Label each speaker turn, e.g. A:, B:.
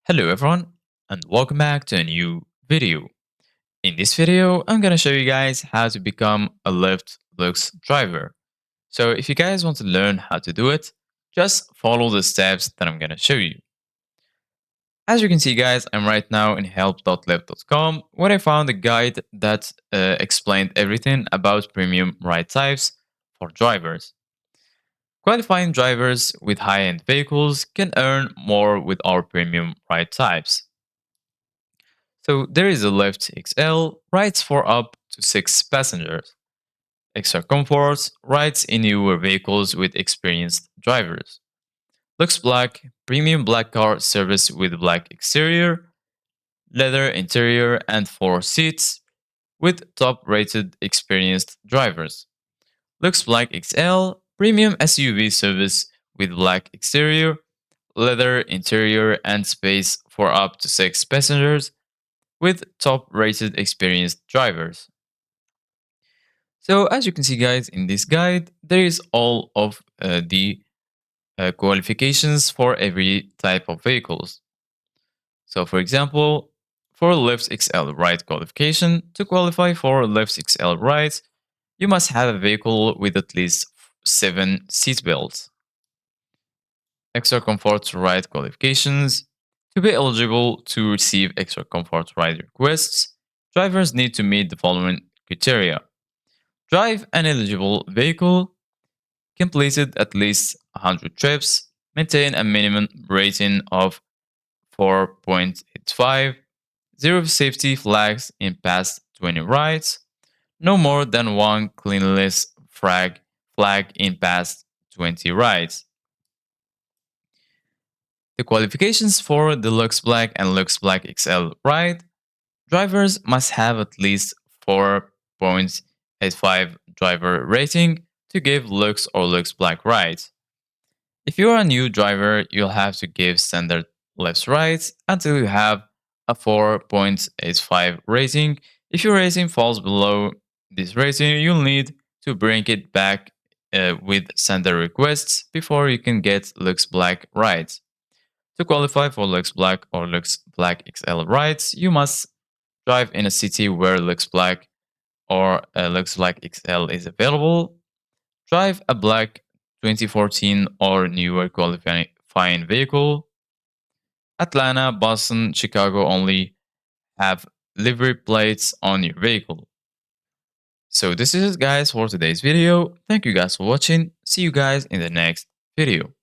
A: Hello everyone and welcome back to a new video. In this video, I'm gonna show you guys how to become a Lyft Lux driver. So if you guys want to learn how to do it, just follow the steps that I'm gonna show you. As you can see guys, I'm right now in help.lyft.com where I found a guide that explained everything about premium ride types for drivers. Qualifying drivers with high-end vehicles can earn more with our premium ride types. So there is a Lyft XL, rides for up to 6 passengers. Extra comforts, rides in newer vehicles with experienced drivers. Lux Black, premium black car service with black exterior, leather interior and 4 seats, with top rated experienced drivers. Lux Black XL, premium SUV service with black exterior, leather interior and space for up to 6 passengers, with top rated experienced drivers. So as you can see guys in this guide, there is all of the qualifications for every type of vehicles. So for example, for Lyft XL ride qualification, to qualify for Lyft XL rides, you must have a vehicle with at least 7 seat belts. Extra comfort ride qualifications. To be eligible to receive extra comfort ride requests, drivers need to meet the following criteria: drive an eligible vehicle, completed at least 100 trips, maintain a minimum rating of 4.85, zero safety flags in past 20 rides, no more than one cleanliness flag in past 20 rides. The qualifications for the Lux Black and Lux Black XL ride: drivers must have at least 4.85 driver rating to give Lux or Lux Black rides. If you are a new driver, you'll have to give standard left rides until you have a 4.85 rating. If your rating falls below this rating, you'll need to bring it back with standard requests before you can get Lux Black rides. To qualify for Lux Black or Lux Black XL rides, you must drive in a city where Lux Black or Lux Black XL is available. Drive a black 2014 or newer qualifying vehicle. Atlanta, Boston, Chicago only have livery plates on your vehicle. So this is it guys for today's video. Thank you guys for watching. See you guys in the next video.